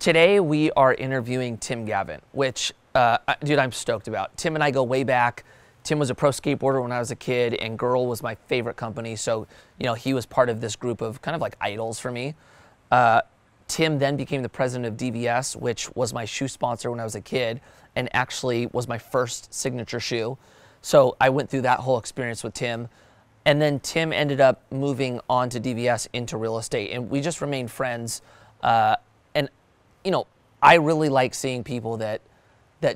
Today we are interviewing Tim Gavin, which, dude, I'm stoked about. Tim and I go way back. Tim was a pro skateboarder when I was a kid, and Girl was my favorite company. So, you know, he was part of this group of kind of like idols for me. Tim then became the president of DVS, which was my shoe sponsor when I was a kid, and actually was my first signature shoe. So I went through that whole experience with Tim. And then Tim ended up moving on to DVS into real estate, and we just remained friends. And, you know, I really like seeing people that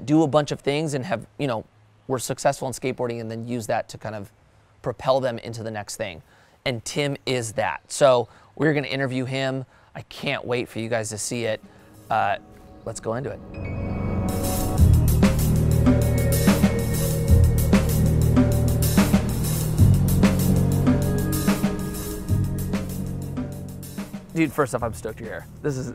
do a bunch of things and have, you know, were successful in skateboarding and then use that to kind of propel them into the next thing. And Tim is that. So we're going to interview him. I can't wait for you guys to see it. Let's go into it. Dude, first off, I'm stoked you're here. This is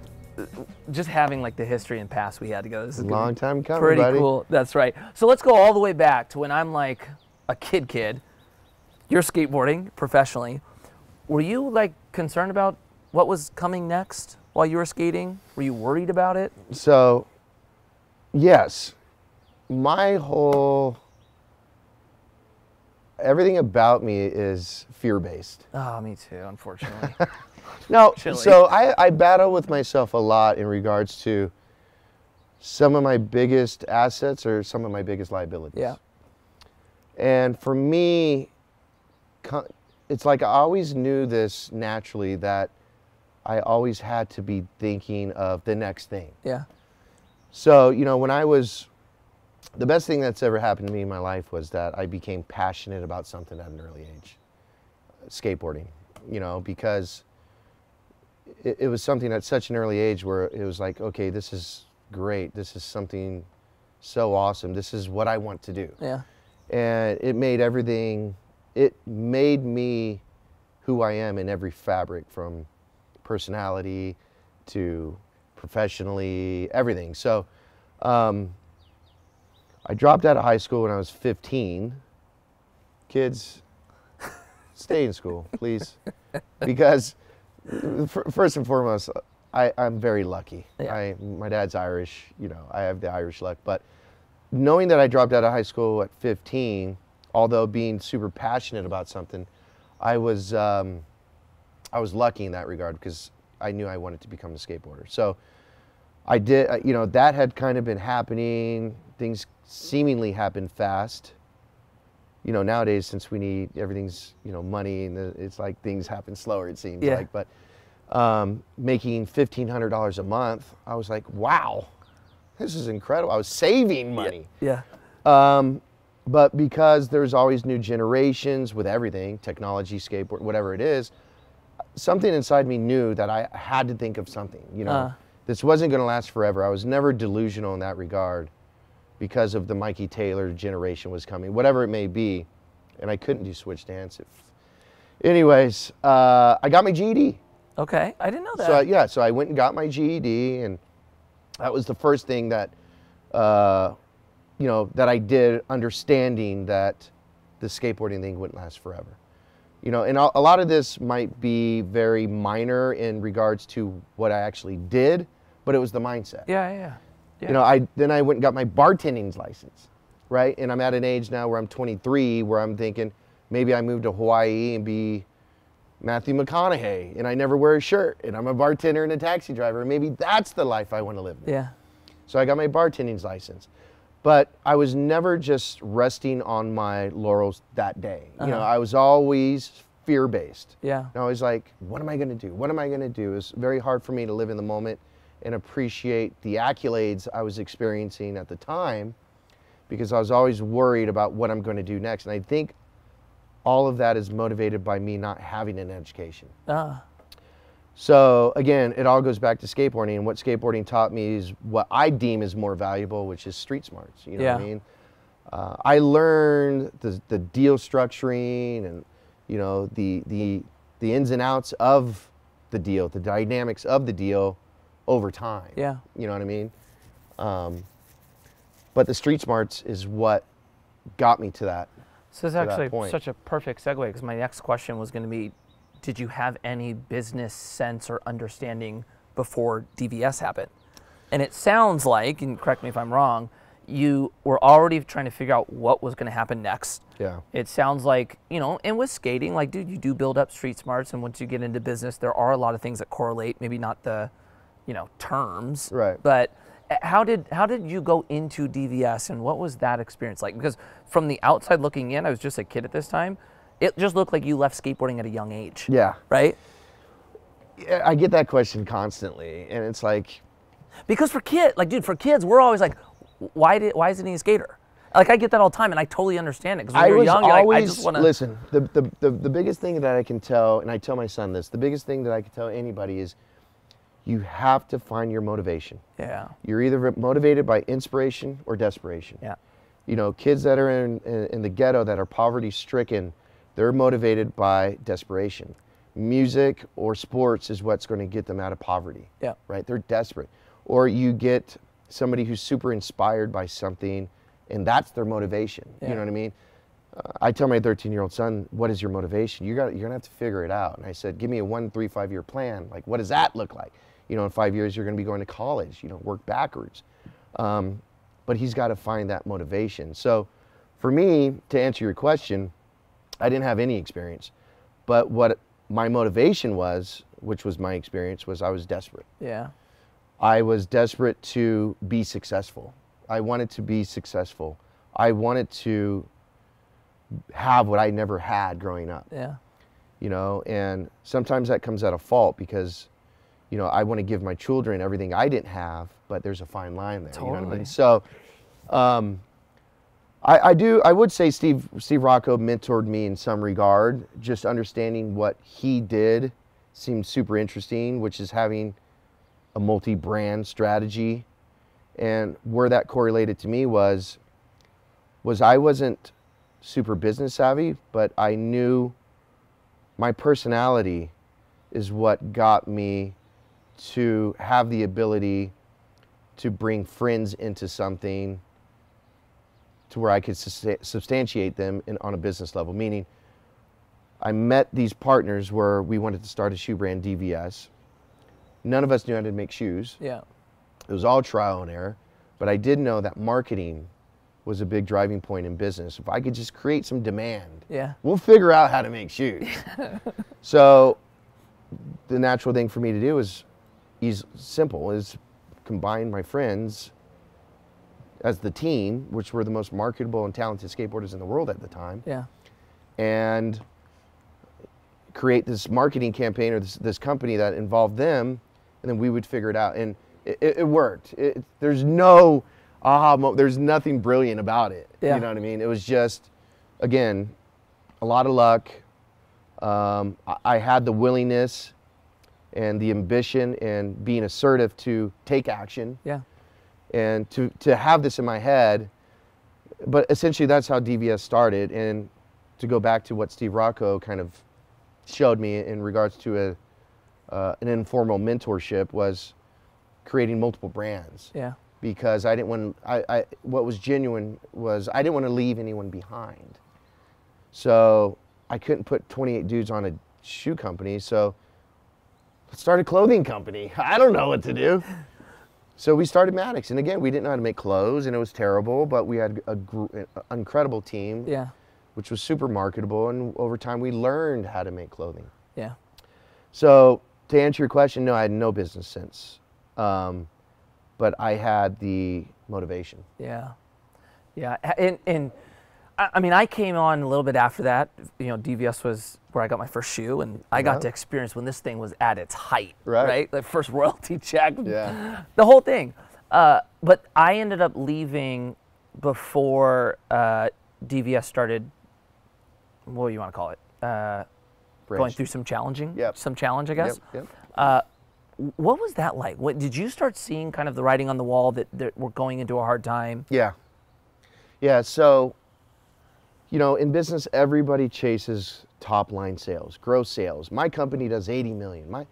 just having like the history and past we had to go. This is a long time coming, pretty buddy. Cool. That's right. So let's go all the way back to when I'm like a kid. You're skateboarding professionally. Were you like concerned about what was coming next while you were skating? Were you worried about it? So, yes. My whole, everything about me is fear-based. Oh, me too, unfortunately. No, Chilly. so I battle with myself a lot in regards to some of my biggest assets or some of my biggest liabilities. Yeah. And for me, it's like I always knew this naturally, that I always had to be thinking of the next thing. Yeah. So, you know, when I was, the best thing that's ever happened to me in my life was that I became passionate about something at an early age. Skateboarding, you know, because it was something at such an early age where it was like, okay, this is great. This is something so awesome. This is what I want to do. Yeah. And it made everything, it made me who I am in every fabric, from personality to professionally, everything. So I dropped out of high school when I was 15. Kids, stay in school, please. Because first and foremost, I'm very lucky. Yeah. My dad's Irish, you know, I have the Irish luck. But knowing that I dropped out of high school at 15, although being super passionate about something, I was lucky in that regard, because I knew I wanted to become a skateboarder. So I did, you know, that had kind of been happening. Things seemingly happened fast. You know, nowadays, since we need, everything's, you know, money, and it's like things happen slower, it seems like. But making $1,500 a month, I was like, wow, this is incredible. I was saving money. Yeah. But because there's always new generations with everything, technology, skateboard, whatever it is, something inside me knew that I had to think of something, you know. This wasn't going to last forever. I was never delusional in that regard, because of the Mikey Taylor generation was coming, whatever it may be. And I couldn't do switch dance. Anyways, I got my GED. Okay, I didn't know that. So yeah, so I went and got my GED, and that was the first thing that, you know, that I did, understanding that the skateboarding thing wouldn't last forever. You know, and a lot of this might be very minor in regards to what I actually did, but it was the mindset. Yeah. You know, then I went and got my bartending license, right? And I'm at an age now where I'm 23, where I'm thinking maybe I move to Hawaii and be Matthew McConaughey, and I never wear a shirt, and I'm a bartender and a taxi driver. Maybe that's the life I want to live. Yeah. So I got my bartending license, but I was never just resting on my laurels that day. You know, I was always fear-based. Yeah. And I was like, what am I going to do? What am I going to do? It was very hard for me to live in the moment and appreciate the accolades I was experiencing at the time, because I was always worried about what I'm going to do next. And I think all of that is motivated by me not having an education. So again, it all goes back to skateboarding, and what skateboarding taught me is what I deem is more valuable, which is street smarts. You know what I mean? I learned the deal structuring, and you know, the ins and outs of the deal, the dynamics of the deal over time. Yeah. You know what I mean? But the street smarts is what got me to that. So it's actually such a perfect segue, because my next question was going to be, did you have any business sense or understanding before DVS happened? And it sounds like, and correct me if I'm wrong, you were already trying to figure out what was going to happen next. Yeah. It sounds like, you know, and with skating, like, dude, you do build up street smarts, and once you get into business, there are a lot of things that correlate, maybe not the, you know, terms. Right. But how did you go into DVS, and what was that experience like? Because from the outside looking in, I was just a kid at this time. It just looked like you left skateboarding at a young age. Yeah. Right? I get that question constantly, and it's like, because for kids, we're always like, why isn't he a skater? Like, I get that all the time, and I totally understand it. Because when you're young, you're like, I just want to listen. The biggest thing that I can tell, and I tell my son this, the biggest thing that I can tell anybody is, you have to find your motivation. Yeah. You're either motivated by inspiration or desperation. Yeah. You know, kids that are in the ghetto that are poverty stricken, they're motivated by desperation. Music or sports is what's going to get them out of poverty. Yeah. Right? They're desperate. Or you get somebody who's super inspired by something, and that's their motivation. Yeah. You know what I mean? I tell my 13-year-old son, what is your motivation? You're going to have to figure it out. And I said, give me a 1, 3, 5-year plan. Like, what does that look like? You know, in 5 years, you're going to be going to college, you know, work backwards. But he's got to find that motivation. So for me, to answer your question, I didn't have any experience. But what my motivation was, which was my experience, was I was desperate. Yeah. I was desperate to be successful. I wanted to be successful. I wanted to have what I never had growing up. Yeah. You know, and sometimes that comes at a fault because, you know, I want to give my children everything I didn't have, but there's a fine line there. Totally. You know what I mean? So, I would say Steve Rocco mentored me in some regard. Just understanding what he did seemed super interesting, which is having a multi-brand strategy. And where that correlated to me was I wasn't super business savvy, but I knew my personality is what got me to have the ability to bring friends into something to where I could substantiate them on a business level. Meaning, I met these partners where we wanted to start a shoe brand, DVS. None of us knew how to make shoes. Yeah. It was all trial and error, but I did know that marketing was a big driving point in business. If I could just create some demand, Yeah. we'll figure out how to make shoes. So the natural thing for me to do is simple, is combine my friends as the team, which were the most marketable and talented skateboarders in the world at the time. Yeah. And create this marketing campaign or this company that involved them, and then we would figure it out. And it worked. There's no aha moment. There's nothing brilliant about it. Yeah. You know what I mean? It was just, again, a lot of luck. I had the willingness and the ambition and being assertive to take action. Yeah. And to have this in my head. But essentially that's how DVS started. And to go back to what Steve Rocco kind of showed me in regards to an informal mentorship was creating multiple brands. Yeah. Because I didn't want, what was genuine was I didn't want to leave anyone behind. So I couldn't put 28 dudes on a shoe company, so let's start a clothing company. I don't know what to do. So we started Maddox, and again, we didn't know how to make clothes, and it was terrible, but we had an incredible team, Yeah. which was super marketable, and over time we learned how to make clothing. Yeah. So to answer your question, no, I had no business sense, but I had the motivation. Yeah. Yeah. And I mean, I came on a little bit after that. You know, DVS was where I got my first shoe, and I got to experience when this thing was at its height, right? The first royalty check, Yeah. the whole thing. But I ended up leaving before DVS started, what do you want to call it? Going through some challenge, I guess. Yep. What was that like? What did you start seeing kind of the writing on the wall that we're going into a hard time? Yeah. Yeah, so, you know, in business, everybody chases top line sales, gross sales. My company does 80 million.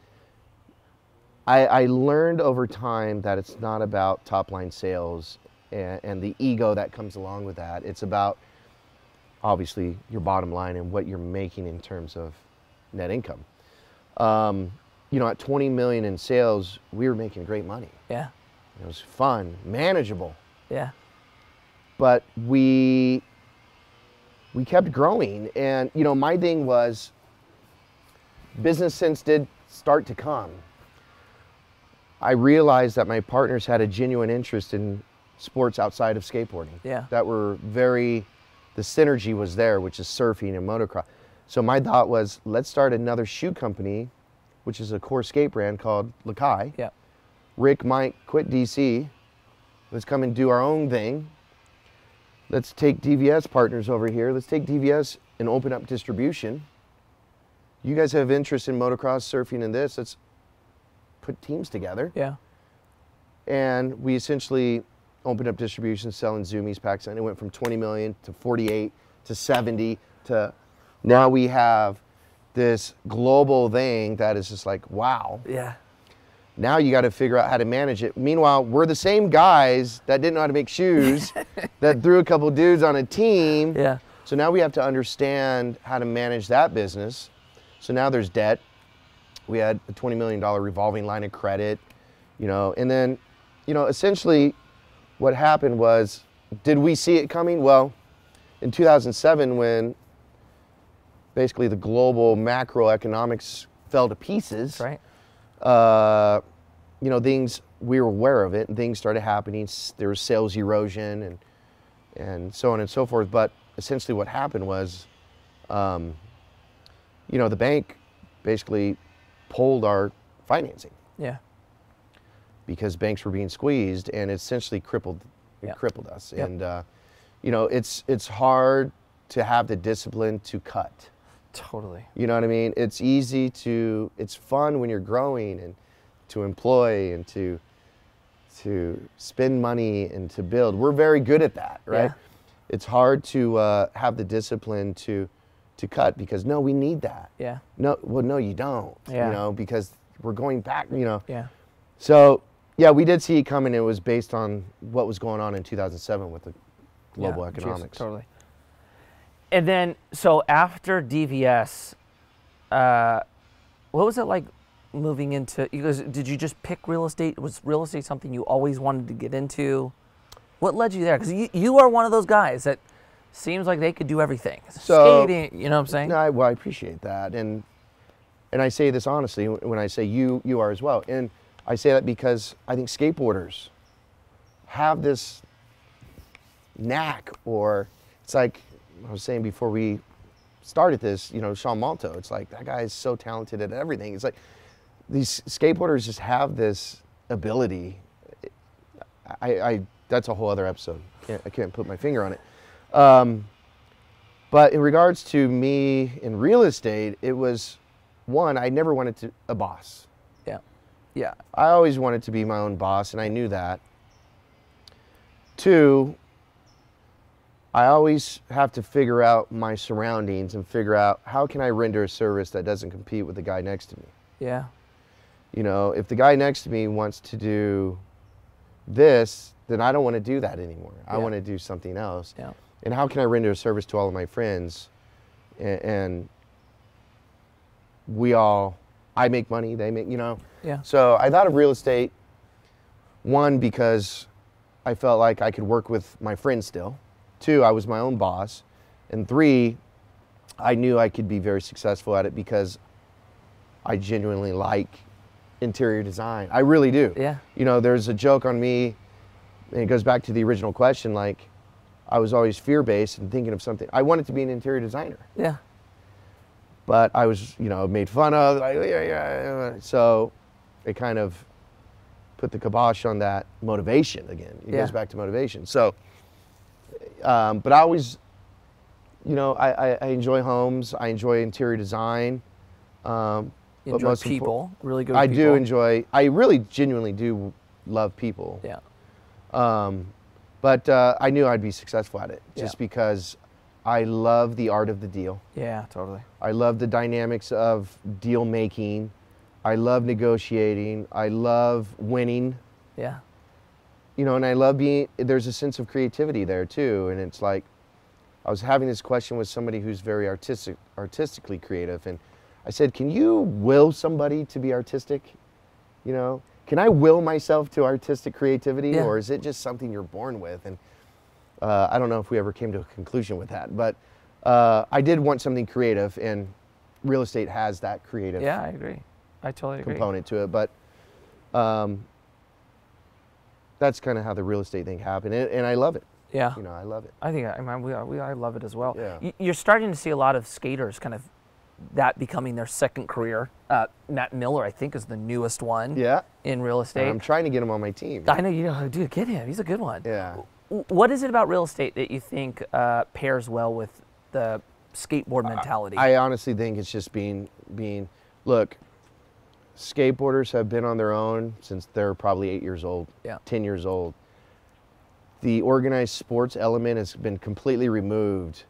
I learned over time that it's not about top line sales and the ego that comes along with that. It's about, obviously, your bottom line and what you're making in terms of net income. You know, at 20 million in sales, we were making great money. Yeah. It was fun, manageable. Yeah. But we kept growing, and you know, my thing was business sense did start to come. I realized that my partners had a genuine interest in sports outside of skateboarding. Yeah. That were the synergy was there, which is surfing and motocross. So my thought was, let's start another shoe company, which is a core skate brand called Lakai. Yeah. Rick, Mike, quit DC. Let's come and do our own thing. Let's take DVS partners over here. Let's take DVS and open up distribution. You guys have interest in motocross, surfing, and this. Let's put teams together. Yeah. And we essentially opened up distribution, selling Zoomies packs, and it went from 20 million to 48 to 70 to now we have this global thing that is just like, wow. Yeah. Now you got to figure out how to manage it. Meanwhile, we're the same guys that didn't know how to make shoes that threw a couple dudes on a team. Yeah. So now we have to understand how to manage that business. So now there's debt. We had a $20 million revolving line of credit, you know, and then, you know, essentially what happened was, did we see it coming? Well, in 2007, when basically the global macroeconomics fell to pieces, That's right. you know, things, we were aware of it, and things started happening. There was sales erosion and so on and so forth. But essentially what happened was, you know, the bank basically pulled our financing. Yeah. Because banks were being squeezed, and it essentially crippled us. Yep. And you know, it's hard to have the discipline to cut. Totally. You know what I mean? It's easy to, it's fun when you're growing and to employ and to spend money and to build. We're very good at that, right? Yeah. It's hard to have the discipline to cut because no, we need that. Yeah. No, well, no, you don't. Yeah. You know, because we're going back. You know. Yeah. So yeah, we did see it coming. It was based on what was going on in 2007 with the global economics. Totally. And then, so after DVS, what was it like moving into, did you just pick real estate? Was real estate something you always wanted to get into? What led you there? Because you are one of those guys that seems like they could do everything. So, skating, you know what I'm saying? No, well, I appreciate that. And I say this honestly when I say you are as well. And I say that because I think skateboarders have this knack, or it's like I was saying before we started this, you know, Sean Malto, it's like that guy is so talented at everything. It's like these skateboarders just have this ability. That's a whole other episode. I can't put my finger on it. But in regards to me in real estate, it was, one, I never wanted a boss. Yeah. Yeah. I always wanted to be my own boss, and I knew that. Two, I always have to figure out my surroundings and figure out how can I render a service that doesn't compete with the guy next to me. Yeah. You know, if the guy next to me wants to do this, then I don't want to do that anymore. I want to do something else. Yeah. And how can I render a service to all of my friends? And I make money, they make, you know. Yeah. So I thought of real estate, one, because I felt like I could work with my friends still. Two, I was my own boss. And three, I knew I could be very successful at it because I genuinely like interior design. I really do. Yeah. You know, there's a joke on me, and it goes back to the original question, like, I was always fear-based and thinking of something. I wanted to be an interior designer. Yeah. But I was, you know, made fun of. Like, so it kind of put the kibosh on that motivation again. It goes back to motivation. So, but I always, you know, I enjoy homes. I enjoy interior design. You enjoy people, really good I people. do enjoy, I really genuinely do love people. Yeah. But I knew I'd be successful at it just because I love the art of the deal. Yeah, totally. I love the dynamics of deal making. I love negotiating. I love winning. Yeah. You know, and I love there's a sense of creativity there too. And it's like, I was having this question with somebody who's very artistically creative. And I said, can you will somebody to be artistic? You know, can I will myself to artistic creativity, Yeah. or is it just something you're born with? And I don't know if we ever came to a conclusion with that, but I did want something creative, and real estate has that creative Yeah, I agree. I totally agree. component to it. But that's kind of how the real estate thing happened, and I love it. Yeah. You know, I love it. I think I love it as well. Yeah. You're starting to see a lot of skaters kind of that becoming their second career. Matt Miller, I think, is the newest one Yeah. in real estate. I'm trying to get him on my team. I know you know, dude, get him. He's a good one. Yeah. What is it about real estate that you think pairs well with the skateboard mentality? I honestly think it's just being. Look, skateboarders have been on their own since they're probably 8 years old, Yeah. 10 years old. The organized sports element has been completely removed,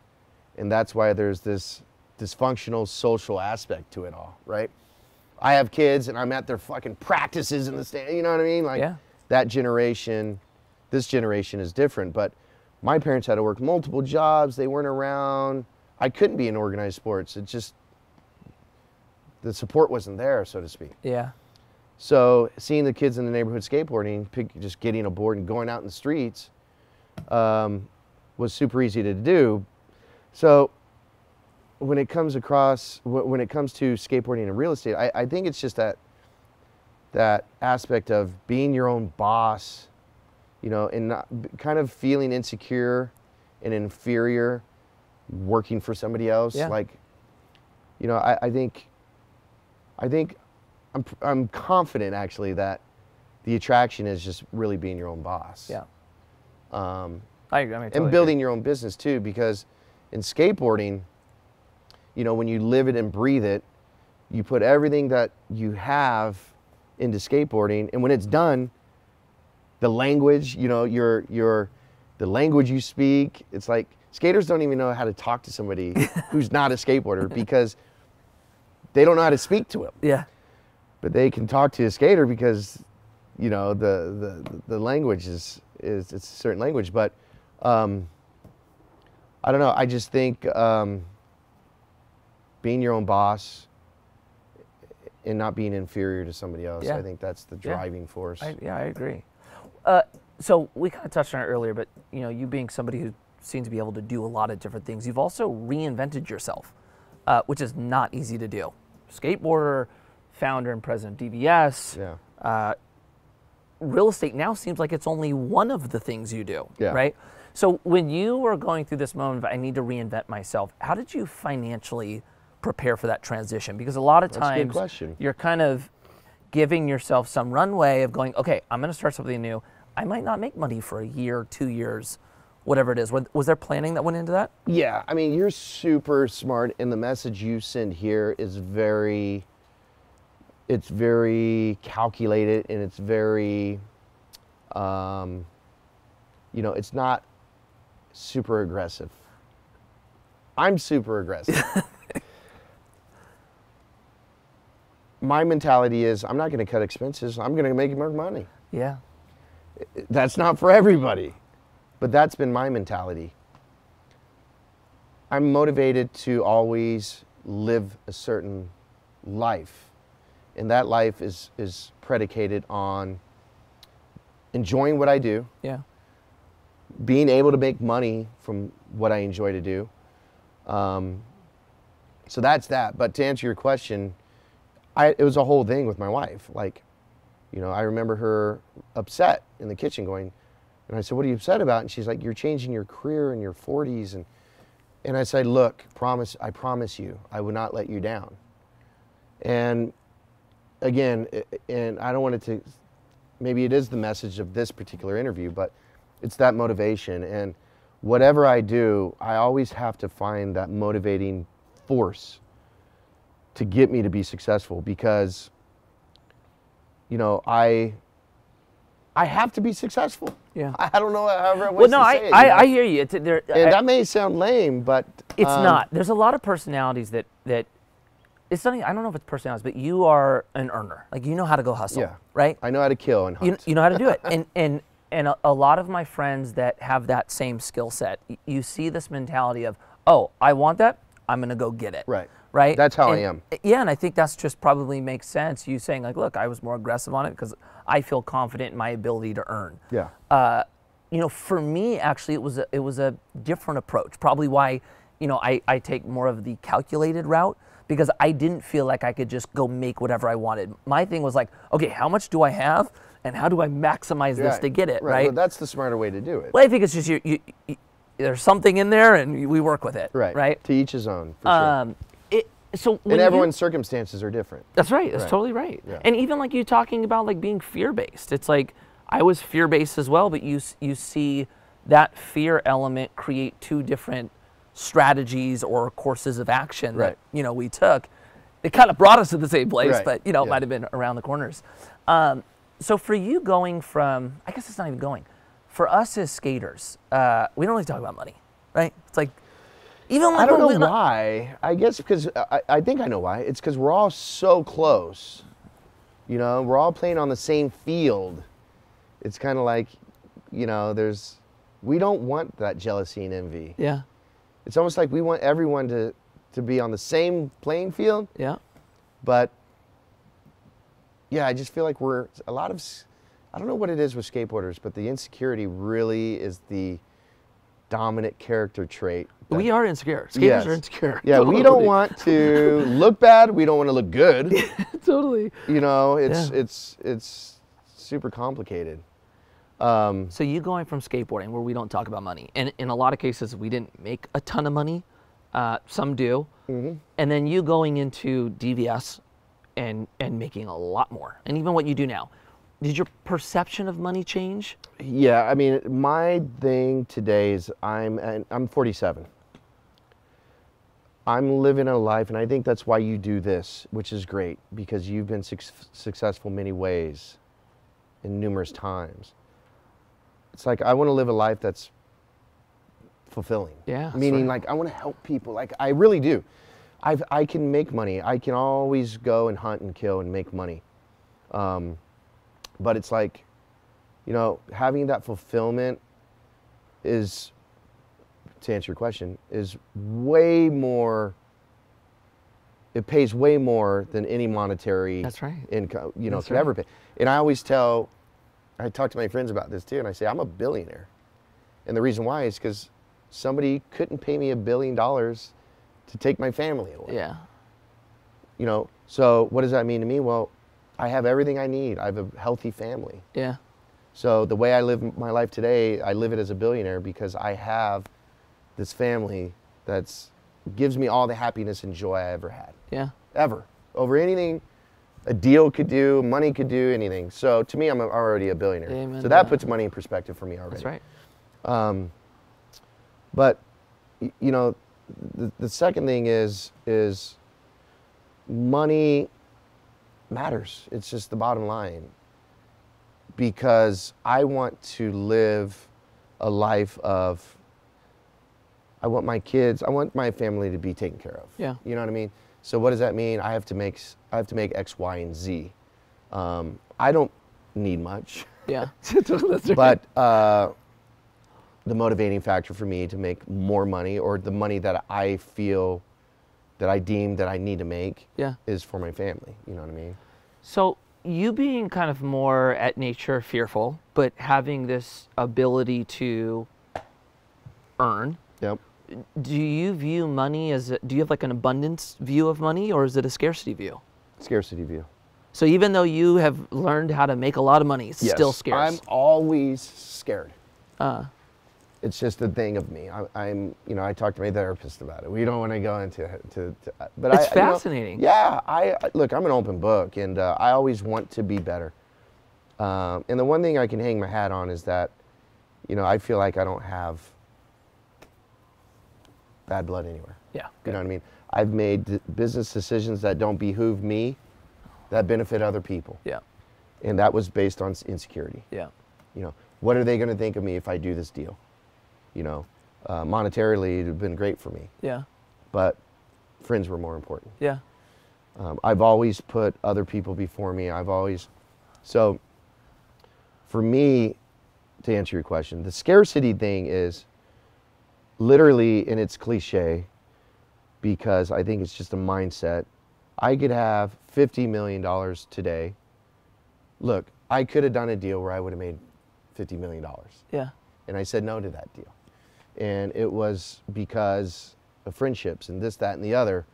and that's why there's this dysfunctional social aspect to it all, right? I have kids, and I'm at their fucking practices in the stand. You know what I mean? Like Yeah. that generation. This generation is different, but my parents had to work multiple jobs. They weren't around. I couldn't be in organized sports. It just, the support wasn't there, so to speak. Yeah. So seeing the kids in the neighborhood skateboarding, just getting a board and going out in the streets was super easy to do. So when it comes to skateboarding and real estate, I think it's just that aspect of being your own boss, you know, and not, kind of feeling insecure and inferior working for somebody else. Yeah. Like, you know, I think I'm confident actually that the attraction is just really being your own boss. Yeah. I mean, and totally building your own business too, because in skateboarding, you know, when you live it and breathe it, you put everything that you have into skateboarding, and when it's done, the language, you know, the language you speak, it's like skaters don't even know how to talk to somebody who's not a skateboarder because they don't know how to speak to him. Yeah. But they can talk to a skater because, you know, the language is it's a certain language. But I don't know. I just think being your own boss and not being inferior to somebody else, Yeah. I think that's the driving force. I agree. So we kind of touched on it earlier, but you know, you being somebody who seems to be able to do a lot of different things, you've also reinvented yourself, which is not easy to do. Skateboarder, founder and president of DVS. Yeah. Real estate now seems like it's only one of the things you do, Yeah. right? So when you were going through this moment of I need to reinvent myself, how did you financially prepare for that transition? Because a lot of That's a good times question. you're kind of giving yourself some runway of going, okay, I'm going to start something new. I might not make money for a year, 2 years, whatever it is. Was there planning that went into that? Yeah, I mean, you're super smart, and the message you send here is it's very calculated, and it's very, you know, it's not super aggressive. I'm super aggressive. My mentality is I'm not going to cut expenses. I'm going to make more money. Yeah. That's not for everybody, but that's been my mentality. I'm motivated to always live a certain life, and that life is predicated on enjoying what I do, Yeah. being able to make money from what I enjoy to do. So that's that. But to answer your question, it was a whole thing with my wife. Like, you know, I remember her upset in the kitchen going, and I said, "What are you upset about?" And she's like, "You're changing your career in your 40s." And I said, "Look, I promise you, I will not let you down." And again, and I don't want it to, maybe it is the message of this particular interview, but it's that motivation. And whatever I do, I always have to find that motivating force to get me to be successful, because, you know, I have to be successful. Yeah. I don't know however Well, no, say it, you know? I hear you. And that may sound lame, but It's not. There's a lot of personalities that it's something, I don't know if it's personalities, but you are an earner. Like, you know how to go hustle, Yeah. right? I know how to kill and hunt. You know how to do it. And a lot of my friends that have that same skill set, you see this mentality of, oh, I want that, I'm going to go get it. Right. right? That's how I am. Yeah, and I think that's just probably makes sense. You saying like, look, I was more aggressive on it because I feel confident in my ability to earn. Yeah. You know, for me, actually, it was a different approach. Probably why, you know, I take more of the calculated route, because I didn't feel like I could just go make whatever I wanted. My thing was like, okay, how much do I have, and how do I maximize this to get it, right? Well, that's the smarter way to do it. Well, I think it's just there's something in there, and we work with it, Right. right? To each his own, for sure. So and everyone's circumstances are different. That's right. That's totally right. Yeah. And even like you talking about like being fear-based, it's like I was fear-based as well, but you see that fear element create two different strategies or courses of action that, you know, we took. It kind of brought us to the same place, but, you know, it might have been around the corners. So for you going from, I guess it's not even going, for us as skaters, we don't really talk about money, right? It's like, even like I don't know why. I guess because, I think I know why. It's because we're all so close. You know, we're all playing on the same field. It's kind of like, you know, we don't want that jealousy and envy. Yeah. It's almost like we want everyone to be on the same playing field. Yeah. But yeah, I just feel like I don't know what it is with skateboarders, but the insecurity really is the dominant character trait. We are insecure. Skaters are insecure. Yeah, totally. We don't want to look bad. We don't want to look good. Totally. You know, it's super complicated. So you going from skateboarding, where we don't talk about money, and in a lot of cases we didn't make a ton of money, some do, and then you going into DVS and making a lot more, and even what you do now, did your perception of money change? Yeah, I mean, my thing today is I'm 47. I'm living a life, and I think that's why you do this, which is great, because you've been successful many ways and numerous times. It's like I want to live a life that's fulfilling. Yeah. Meaning, like, I want to help people. Like, I really do. I can make money. I can always go and hunt and kill and make money. But it's like, you know, having that fulfillment is, to answer your question, is way more. It pays way more than any monetary income, you know, could ever pay. And I always I talk to my friends about this too, and I say, I'm a billionaire. And the reason why is because somebody couldn't pay me $1 billion to take my family away. Yeah. You know, so what does that mean to me? Well, I have everything I need. I have a healthy family. Yeah. So the way I live my life today, I live it as a billionaire because I have this family that's gives me all the happiness and joy I ever had. Yeah. Ever. Over anything a deal could do, money could do, anything. So to me, I'm already a billionaire. Amen. So that puts money in perspective for me already. That's right. But, you know, the second thing is money matters. It's just the bottom line. Because I want to live a life of, I want my kids, I want my family to be taken care of. Yeah. You know what I mean? So what does that mean? I have to make X, Y, and Z. I don't need much. Yeah. That's right. But the motivating factor for me to make more money, or the money that I feel that I deem that I need to make, is for my family. You know what I mean? So you being kind of more at nature fearful, but having this ability to earn. Yep. Do you view money as, do you have like an abundance view of money, or is it a scarcity view? Scarcity view. So even though you have learned how to make a lot of money, it's still scarce. I'm always scared. It's just a thing of me. I'm, you know, I talk to my therapist about it. We don't want to go into but it's fascinating. You know, yeah, look, I'm an open book, and I always want to be better. And the one thing I can hang my hat on is that, you know, I feel like I don't have bad blood anywhere. Yeah. You know what I mean? I've made business decisions that don't behoove me, that benefit other people. Yeah. And that was based on insecurity. Yeah. You know, what are they going to think of me if I do this deal? You know, monetarily, it would have been great for me. Yeah. But friends were more important. Yeah. I've always put other people before me. So for me, to answer your question, the scarcity thing is literally, and it's cliche, because I think it's just a mindset. I could have $50 million today. Look, I could have done a deal where I would have made $50 million. Yeah. And I said no to that deal. And it was because of friendships and this, that, and the other.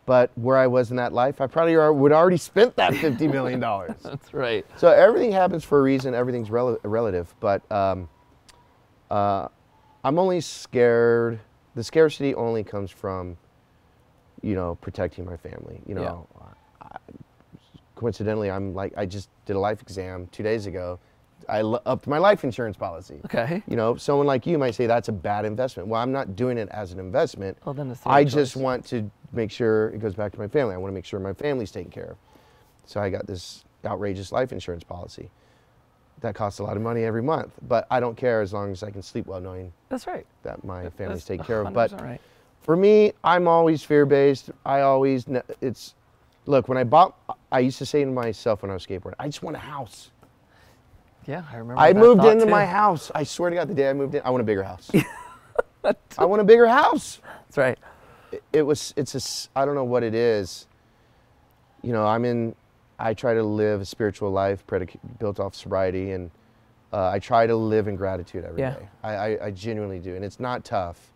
But where I was in that life, I probably would already spent that $50 million. That's right. So everything happens for a reason. Everything's relative. But I'm only scared. The scarcity only comes from, you know, protecting my family. You know, coincidentally, I just did a life exam 2 days ago. I upped my life insurance policy. Okay. You know, someone like you might say that's a bad investment. Well, I'm not doing it as an investment. Well, then it's I just want to make sure it goes back to my family. I want to make sure my family's taken care of. So I got this outrageous life insurance policy. That costs a lot of money every month, but I don't care as long as I can sleep well knowing that's right. that my family's taken care of. But right. for me, I'm always fear-based. Look, when I used to say to myself when I was skateboarding, I just want a house. Yeah, I remember. I moved into too. my house. I swear to God, the day I moved in, I want a bigger house. I want a bigger house. That's right. I don't know what it is. You know, I try to live a spiritual life built off sobriety, and I try to live in gratitude every day. I genuinely do, and it's not tough.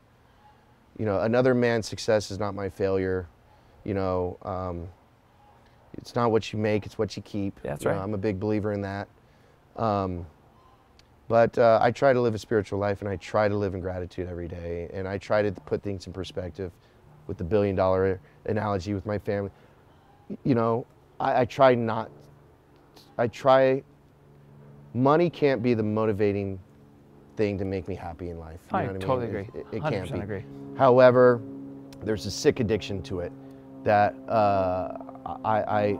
You know, another man's success is not my failure. You know, it's not what you make, it's what you keep. Yeah, that's right. I'm a big believer in that. But I try to live a spiritual life, and I try to live in gratitude every day, and I try to put things in perspective with the $1 billion analogy with my family. You know, money can't be the motivating thing to make me happy in life. You know what I mean? Totally agree. It can't be. Agree. However, there's a sick addiction to it that I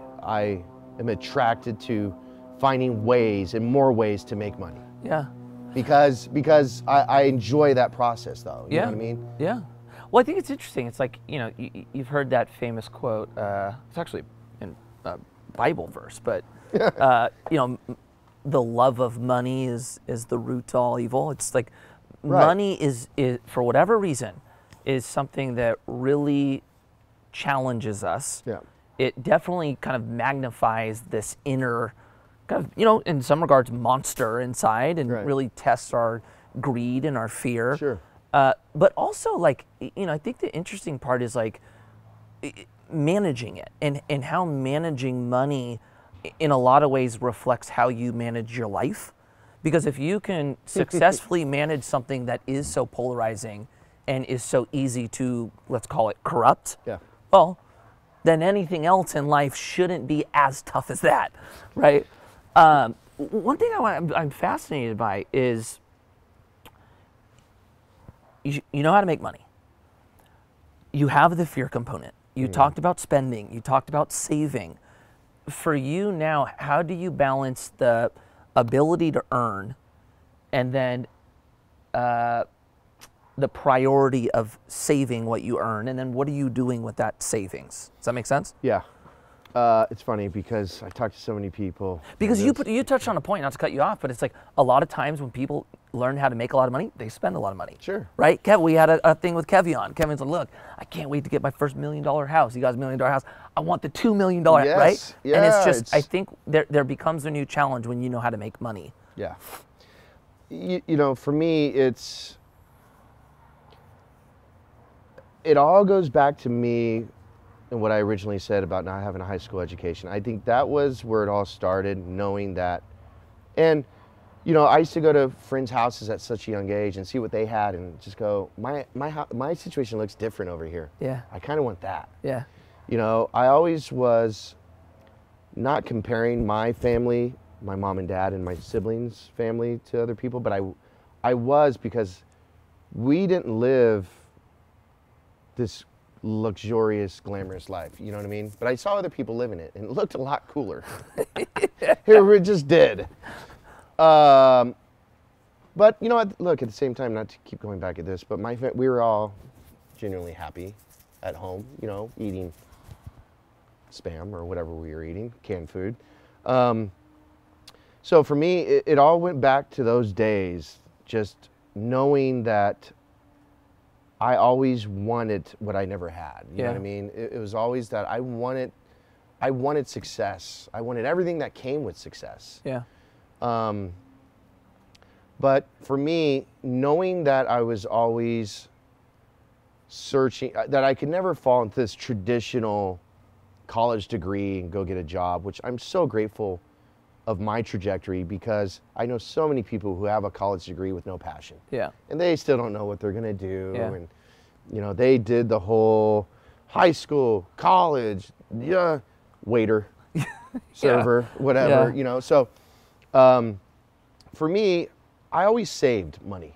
am attracted to finding ways and more ways to make money. Yeah. Because I enjoy that process, though. You know what I mean? Yeah. Well, I think it's interesting. It's like, you know, you've heard that famous quote. It's actually in a Bible verse, but you know, the love of money is the root to all evil. It's like money is for whatever reason is something that really challenges us. Yeah. It definitely kind of magnifies this inner kind of, you know, in some regards, monster inside, and really tests our greed and our fear. Sure. But also, like, you know, I think the interesting part is like managing it, and how managing money in a lot of ways reflects how you manage your life. Because if you can successfully manage something that is so polarizing and is so easy to, let's call it, corrupt, well, then anything else in life shouldn't be as tough as that, right? One thing I'm fascinated by is you know how to make money. You have the fear component. You talked about spending. You talked about saving. For you now, how do you balance the ability to earn and then the priority of saving what you earn, and then what are you doing with that savings? Does that make sense? Yeah. It's funny because I talk to so many people. Because you touched on a point, not to cut you off, but it's like a lot of times when people learn how to make a lot of money, they spend a lot of money. Sure. Right? Kev, we had a thing with Kevy on. Kevin's like, look, I can't wait to get my first $1 million house. You guys, $1 million house. I want the $2 million, right? Yeah, and it's just, I think there becomes a new challenge when you know how to make money. Yeah. You know, for me, it all goes back to me and what I originally said about not having a high school education. I think that was where it all started, knowing that. And, you know, I used to go to friends' houses at such a young age and see what they had and just go, my situation looks different over here. Yeah. I kind of want that. Yeah. You know, I always was not comparing my family, my mom and dad and my siblings' family to other people, but I was, because we didn't live this luxurious, glamorous life, you know what I mean? But I saw other people living it, and it looked a lot cooler. It just did. But you know what? Look, at the same time, not to keep going back at this, but we were all genuinely happy at home, you know, eating Spam or whatever we were eating, canned food. So for me, it all went back to those days, just knowing that I always wanted what I never had. You know Yeah. what I mean? It was always that I wanted success. I wanted everything that came with success. Yeah. But for me, knowing that I was always searching, that I could never fall into this traditional college degree and go get a job, which I'm so grateful of my trajectory, because I know so many people who have a college degree with no passion. Yeah. And they still don't know what they're gonna do. Yeah. And, you know, they did the whole high school, college, yeah, waiter, server, whatever, Yeah. you know. So for me, I always saved money.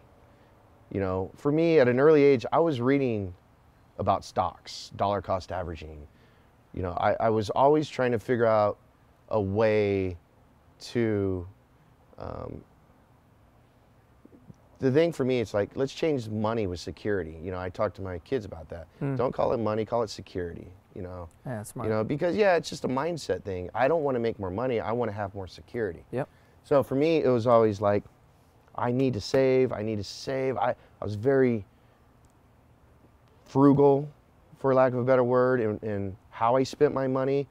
You know, for me at an early age, I was reading about stocks, dollar cost averaging. You know, I was always trying to figure out a way to, the thing for me, it's like, let's change money with security. You know, I talk to my kids about that. Don't call it money, call it security, you know. Yeah, that's smart. You know, because yeah, it's just a mindset thing. I don't want to make more money, I want to have more security. Yep. So for me, it was always like, I need to save, I need to save. I was very frugal, for lack of a better word, in how I spent my money.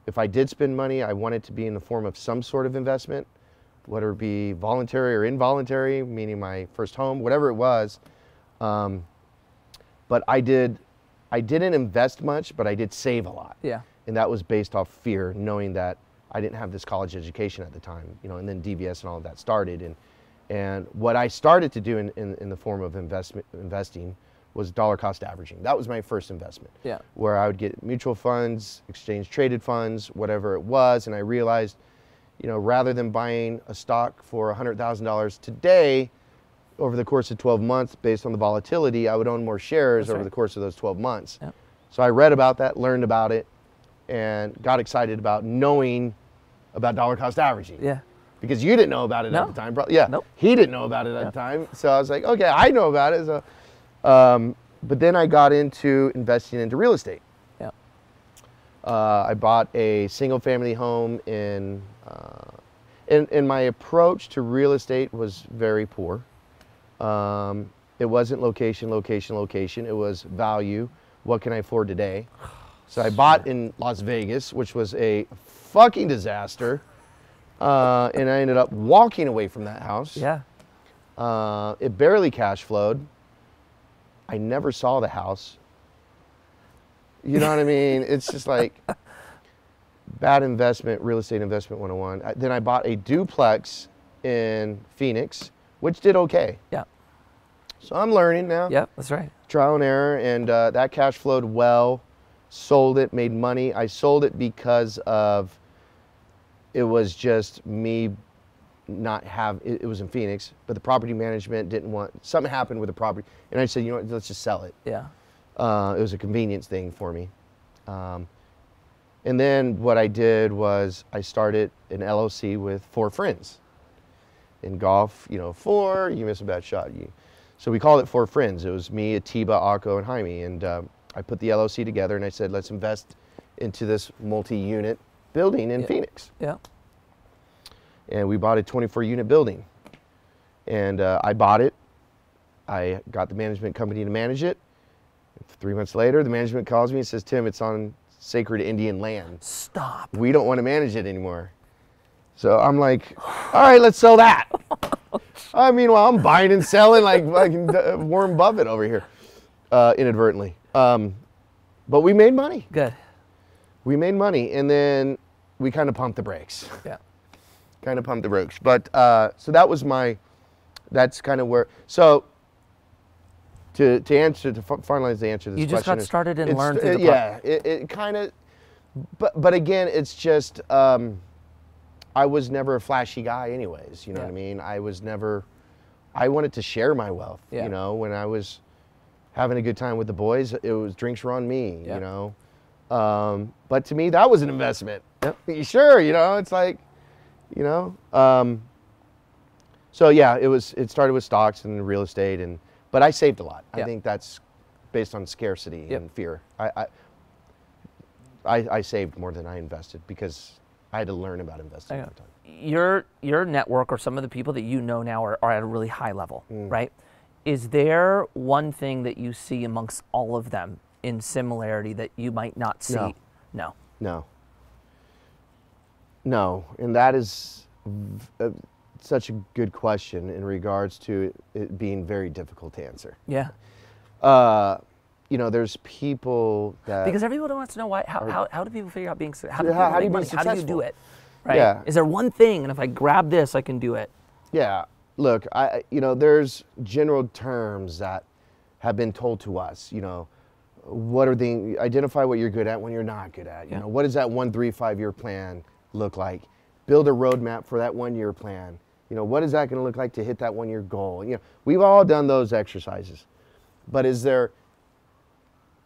If I did spend money, I want it to be in the form of some sort of investment, whether it be voluntary or involuntary, meaning my first home, whatever it was. But I didn't invest much, but I did save a lot. Yeah. And that was based off fear, knowing that I didn't have this college education at the time, you know, and then DVS and all of that started. And what I started to do in the form of investing was dollar cost averaging. That was my first investment. Yeah. Where I would get mutual funds, exchange traded funds, whatever it was, and I realized, you know, rather than buying a stock for $100,000 today, over the course of 12 months, based on the volatility, I would own more shares over the course of those 12 months. Yep. So I read about that, learned about it, and got excited about knowing about dollar cost averaging. Yeah. Because you didn't know about it No. at the time. Yeah. Nope. He didn't know about it at the time. So I was like, okay, I know about it. So, but then I got into investing into real estate. Yeah. I bought a single family home and my approach to real estate was very poor. It wasn't location. It was value. What can I afford today? So I bought in Las Vegas, which was a fucking disaster. And I ended up walking away from that house. Yeah. It barely cash flowed. I never saw the house. You know what I mean? It's just like bad investment, real estate investment 101. Then I bought a duplex in Phoenix, which did okay. Yeah. So I'm learning now. Yep, that's right. Trial and error, and that cash flowed well. Sold it, made money. I sold it because of, it was just me not have, it was in Phoenix, but the property management didn't want, something happened with the property. And I said, you know what, let's just sell it. Yeah. It was a convenience thing for me. And then what I did was I started an LLC with 4 friends. In golf, you know, 4, you miss a bad shot. So we called it 4 friends. It was me, Atiba, Akko, and Jaime. And I put the LLC together and I said, let's invest into this multi-unit building in Phoenix. Yeah. And we bought a 24-unit building. And I bought it. I got the management company to manage it. 3 months later, the management calls me and says, Tim, it's on sacred Indian land. Stop. We don't want to manage it anymore. So I'm like, all right, let's sell that. Meanwhile, I'm buying and selling like Warren Buffett over here, inadvertently. But we made money. Good. We made money, and then we kind of pumped the brakes. Yeah. Kind of pumped the brakes. But so that was that's kind of where. So to finalize the answer to this question. You just got started and learned through the yeah, it kind of, but again, it's just, I was never a flashy guy anyways, you know what I mean? I wanted to share my wealth, you know, when I was having a good time with the boys, it was drinks were on me, you know? But to me, that was an investment. Yep. Sure, you know, it's like, you know? So yeah, it started with stocks and real estate, but I saved a lot. I think that's based on scarcity and fear. I saved more than I invested because I had to learn about investing at the time. Your network or some of the people that you know now are at a really high level, right? Is there one thing that you see amongst all of them in similarity that you might not see? No. No. No. No, and that is such a good question in regards to it being very difficult to answer. Yeah. You know, there's people that Because everyone wants to know why. How do people figure out being? How do how people do you make be money? How do you do successful? it? Right. Yeah. Is there one thing, and if I grab this, I can do it? Yeah, look, you know, there's general terms that have been told to us. You know, what are the identify what you're good at when you're not good at. You know, what does that 1, 3, 5 year plan look like? Build a roadmap for that 1 year plan. You know, what is that going to look like to hit that 1 year goal? You know, we've all done those exercises, but is there?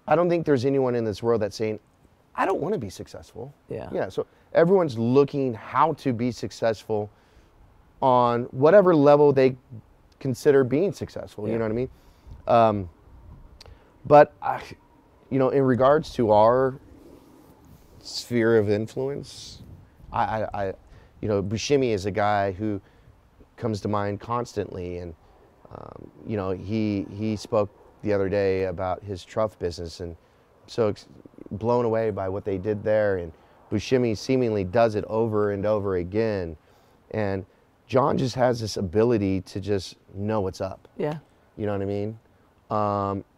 I don't think there's anyone in this world that's saying, I don't want to be successful. Yeah. Yeah. So everyone's looking how to be successful on whatever level they consider being successful. Yeah. You know what I mean? But you know, in regards to our sphere of influence, you know, Buscemi is a guy who comes to mind constantly, and you know, he spoke the other day about his truff business, and so blown away by what they did there. And Buscemi seemingly does it over and over again, and John just has this ability to just know what's up. Yeah. You know what I mean?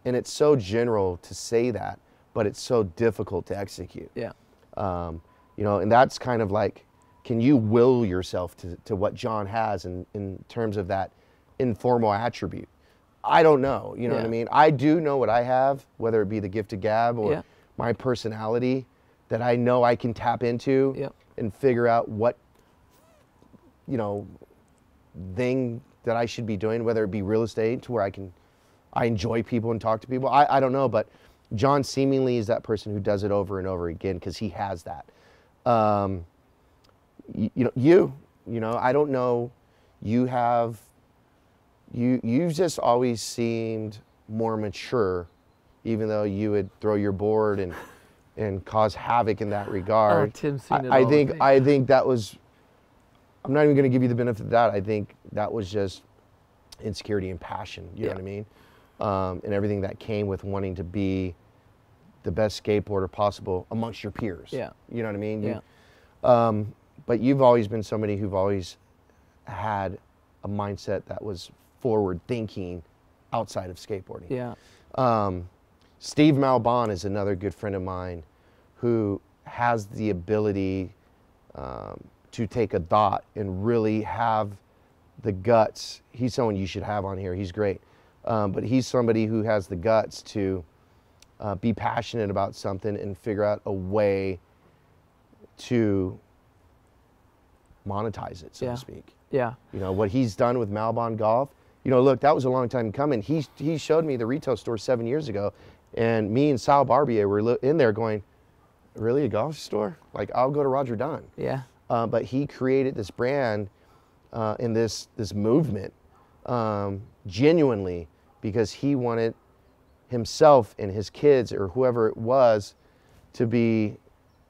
And it's so general to say that, but it's so difficult to execute. Yeah. You know, and that's kind of like, can you will yourself to what John has in terms of that informal attribute? I don't know, you know what I mean? I do know what I have, whether it be the gift of gab or my personality, that I know I can tap into and figure out what, you know, thing that I should be doing, whether it be real estate to where I enjoy people and talk to people. I don't know, but John seemingly is that person who does it over and over again because he has that. You know, I don't know, you've just always seemed more mature, even though you would throw your board and cause havoc in that regard. Oh, Tim's seen it I all think with me. I think that was, I'm not even going to give you the benefit of that. I think that was just insecurity and passion, you know what I mean? And everything that came with wanting to be the best skateboarder possible amongst your peers. Yeah. You know what I mean? Yeah. But you've always been somebody who've always had a mindset that was forward thinking outside of skateboarding. Yeah. Steve Malbon is another good friend of mine who has the ability to take a dot and really have the guts. He's someone you should have on here. He's great. But he's somebody who has the guts to be passionate about something and figure out a way to monetize it, so to speak. Yeah. You know, what he's done with Malbon Golf, you know, look, that was a long time coming. He showed me the retail store 7 years ago, and me and Sal Barbier were in there going, really, a golf store? Like, I'll go to Roger Dunn. Yeah. But he created this brand and this movement genuinely because he wanted himself and his kids or whoever it was to be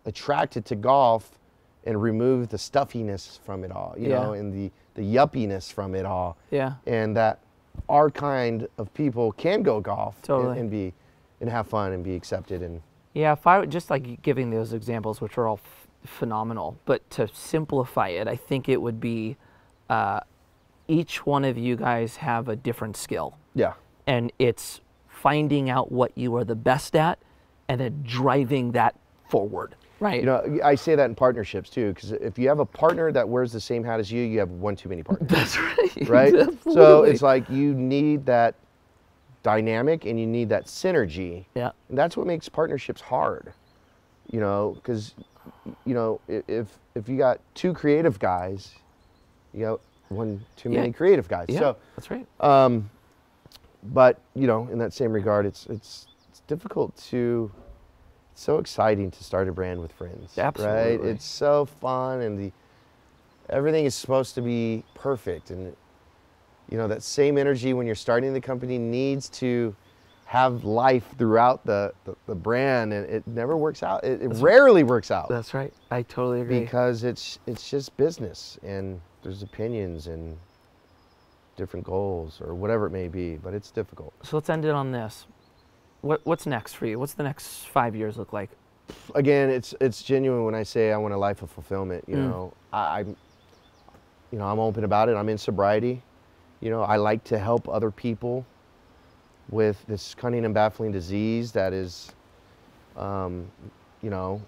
attracted to golf and remove the stuffiness from it all, you know, and the yuppiness from it all. Yeah. And that our kind of people can go golf Totally. and have fun and be accepted. And Yeah, if I would just like giving those examples, which are all phenomenal, but to simplify it, I think it would be each one of you guys have a different skill. yeah. And it's finding out what you are the best at and then driving that forward, right? You know, I say that in partnerships too, because if you have a partner that wears the same hat as you, you have one too many partners. That's right. Right? Absolutely. So it's like you need that dynamic and you need that synergy. Yeah. And that's what makes partnerships hard. You know, because, you know, if you got two creative guys, you got one too many creative guys. Yeah, So, that's right. but you know, in that same regard, it's difficult to. It's so exciting to start a brand with friends. Absolutely. Right? It's so fun, and everything is supposed to be perfect, and you know that same energy when you're starting the company needs to have life throughout the brand, and it never works out. It rarely works out. That's right. I totally agree. Because it's just business, and there's opinions, and different goals or whatever it may be, but it's difficult. So let's end it on this. What's next for you? What's the next 5 years look like? Again, it's genuine when I say I want a life of fulfillment. You know, I'm open about it. I'm in sobriety. You know, I like to help other people with this cunning and baffling disease that is, you know,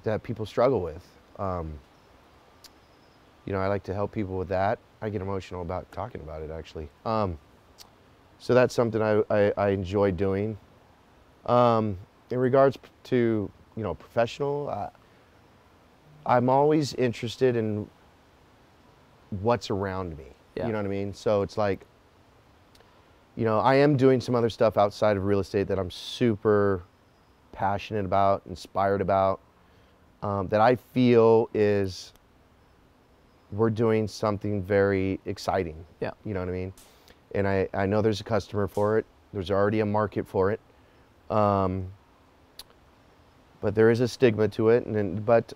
that people struggle with. You know, I like to help people with that. I get emotional about talking about it, actually. So that's something I enjoy doing. In regards to, you know, professional, I'm always interested in what's around me. Yeah. You know what I mean? So it's like, you know, I am doing some other stuff outside of real estate that I'm super passionate about, inspired about, that I feel is we're doing something very exciting. Yeah. You know what I mean? And I know there's a customer for it. There's already a market for it. But there is a stigma to it, but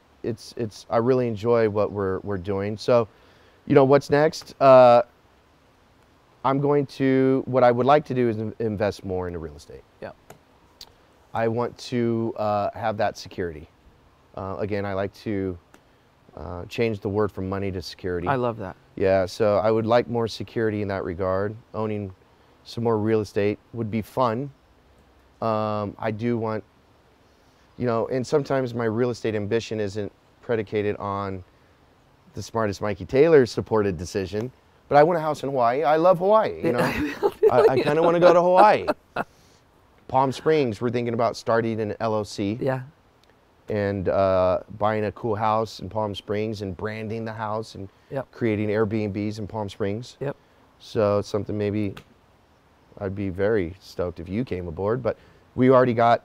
I really enjoy what we're doing. So, you know, what's next? What I would like to do is invest more into real estate. Yeah. I want to have that security. Again, I like to change the word from money to security. I love that. Yeah, so I would like more security in that regard. Owning some more real estate would be fun. I do want, you know, and sometimes my real estate ambition isn't predicated on the smartest Mikey Taylor supported decision, but I want a house in Hawaii. I love Hawaii, you know. I kind of want to go to Hawaii. Palm Springs, we're thinking about starting an LLC. Yeah. And buying a cool house in Palm Springs and branding the house and creating Airbnbs in Palm Springs. Yep. So it's something maybe I'd be very stoked if you came aboard, but we already got,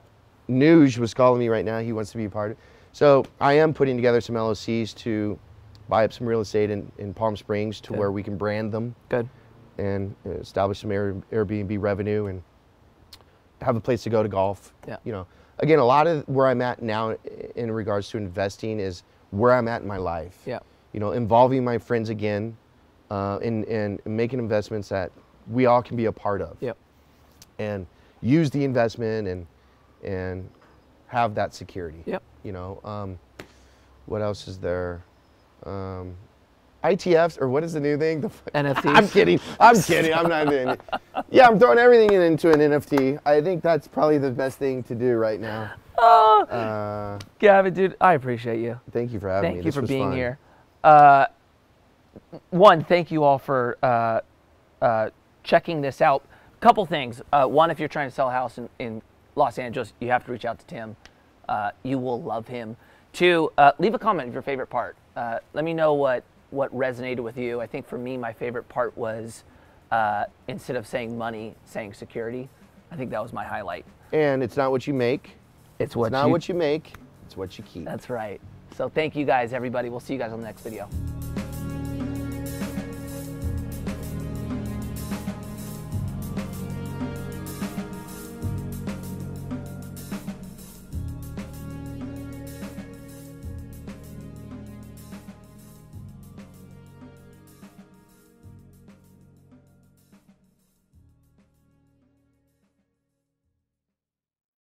Nuge was calling me right now. He wants to be a part of it. So I am putting together some LLCs to buy up some real estate in Palm Springs to where we can brand them. Good. And establish some Airbnb revenue and have a place to go to golf. Yeah. You know, again, a lot of where I'm at now in regards to investing is where I'm at in my life. Yeah. You know, involving my friends again, and making investments that we all can be a part of. Yep. And use the investment and have that security. Yep. You know, what else is there? ITFs, or what is the new thing? NFTs. I'm kidding. I'm not doing it. Yeah, I'm throwing everything into an NFT. I think that's probably the best thing to do right now. Gavin, dude, I appreciate you. Thank you for having me. Thank you for was being fun. here. One, thank you all for checking this out. Couple things. One, if you're trying to sell a house in Los Angeles, you have to reach out to Tim. You will love him. Two, leave a comment of your favorite part. Let me know what resonated with you. I think for me, my favorite part was instead of saying money, saying security. I think that was my highlight. And it's not what you make. It's not what you make. It's what you keep. That's right. So thank you guys, everybody. We'll see you guys on the next video.